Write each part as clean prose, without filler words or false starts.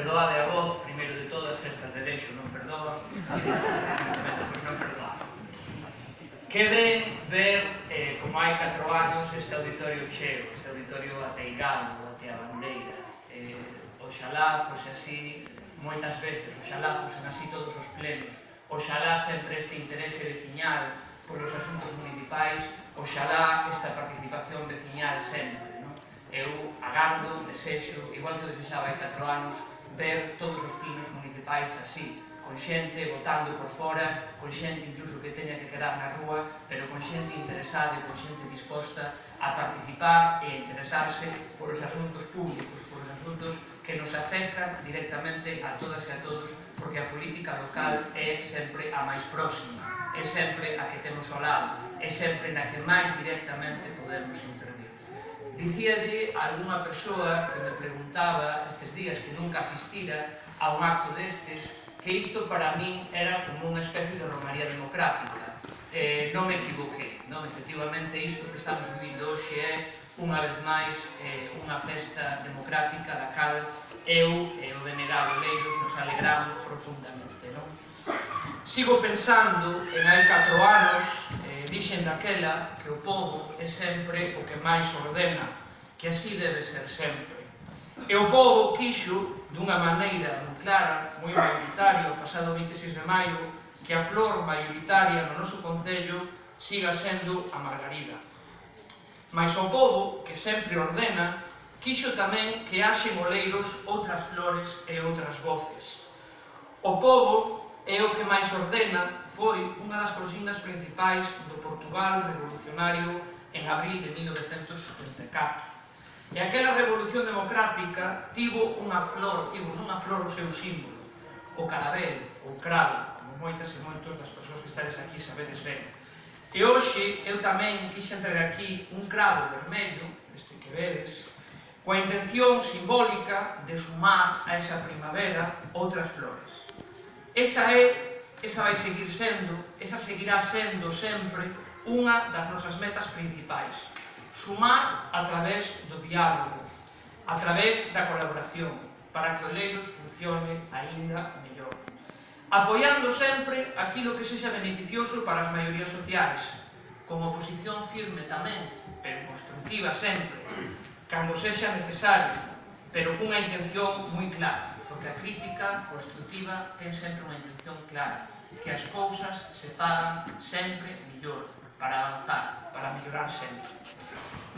perdoade a voz, primeiro de todas, festas de Leixo non perdoan, pois non perdoan. Que ben ver, como hai 4 anos, este auditorio cheo, este auditorio ateigado, até a bandeira. Oxalá fose así moitas veces, oxalá fosen así todos os plenos, oxalá sempre este interese veciñal polos asuntos municipais, oxalá esta participación veciñal sempre. Eu agardo, desexo, igual que o desexaba hai 4 anos, ver todos os plenos municipais así, con xente votando por fora, con xente incluso que teña que quedar na rúa, pero con xente interesada e con xente disposta a participar e a interesarse polos asuntos públicos, polos asuntos que nos afectan directamente a todas e a todos, porque a política local é sempre a máis próxima, é sempre a que temos ao lado, é sempre na que máis directamente podemos intervir. Dicíalle a algunha persoa que me preguntaba estes días que nunca asistira a un acto destes que isto para min era como unha especie de romaría democrática. Non me equivoquei, non? Efectivamente isto que estamos vivindo hoxe é unha vez máis unha festa democrática da cal eu e o venerado Leiros nos alegramos profundamente, non? Sigo pensando en hai 4 anos, dixen daquela que o pobo é sempre o que máis ordena, que así debe ser sempre. E o pobo quixo, dunha maneira moi clara, moi mayoritaria, o pasado 26 de maio, que a flor mayoritaria no noso concello siga sendo a margarida. Mais o pobo, que sempre ordena, quixo tamén que haxe en Oleiros outras flores e outras voces. O pobo é o que máis ordena foi unha das consignas principais do Portugal revolucionario en abril de 1974. E aquela revolución democrática tivo nunha flor o seu símbolo, o carabel, ou cravo, como moitas e moitos das persoas que estades aquí sabedes ben. E hoxe eu tamén quixen traer aquí un cravo vermello, este que vedes, coa intención simbólica de sumar a esa primavera outras flores. Esa vai seguir sendo, esa seguirá sendo sempre unha das nosas metas principais. Sumar a través do diálogo, a través da colaboración, para que Oleiros funcione aínda mellor. Apoiando sempre aquilo que sexa beneficioso para as maiorías sociais, como oposición firme tamén, pero constructiva sempre, cando sexa necesario, pero cunha intención moi clara. Porque a crítica constructiva ten sempre unha intención clara, que as cousas se fagan sempre mellor, para avanzar, para mellorar sempre.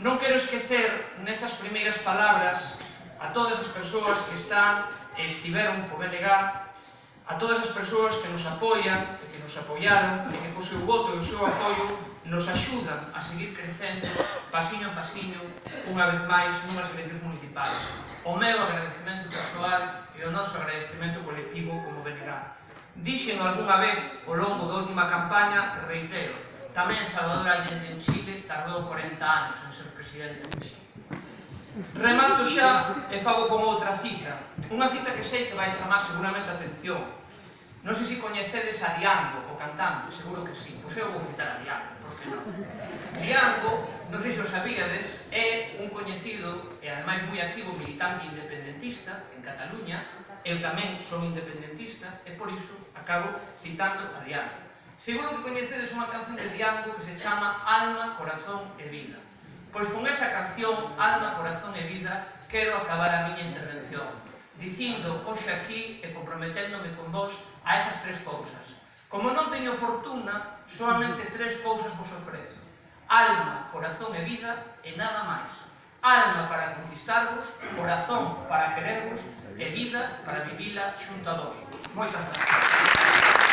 Non quero esquecer nestas primeiras palabras a todas as persoas que están e estiveron co BNG, a todas as persoas que nos apoian e que nos apoiaron e que co seu voto e o seu apoio nos axudan a seguir crecendo pasiño a pasiño, unha vez máis, nunhas eleccións municipais. O meu agradecemento persoal e o noso agradecemento colectivo como BNG. Dixen algunha vez ao longo da última campaña, reitero, tamén Salvador Allende en Chile tardou 40 anos en ser presidente de Chile. Remato xa e fago con outra cita, unha cita que sei que vai chamar seguramente a atención. Non sei se coñecedes a Diango, o cantante, seguro que sí, pois eu vou citar a Diango, por que non? Diango, non sei se o sabíades, é un coñecido e ademais moi activo militante independentista en Cataluña. Eu tamén son independentista e por iso acabo citando a Diango. Seguro que coñecedes unha canción de Diango que se chama Alma, Corazón e Vida. Pois con esa canción, Alma, Corazón e Vida, quero acabar a miña intervención, dicindo hoxe aquí e comprometéndome con vos a esas 3 cousas. Como non teño fortuna, solamente 3 cousas vos ofrezo: alma, corazón e vida e nada máis. Alma para conquistarvos, corazón para querervos e vida para vivila xunto a vos. Moitas gracias.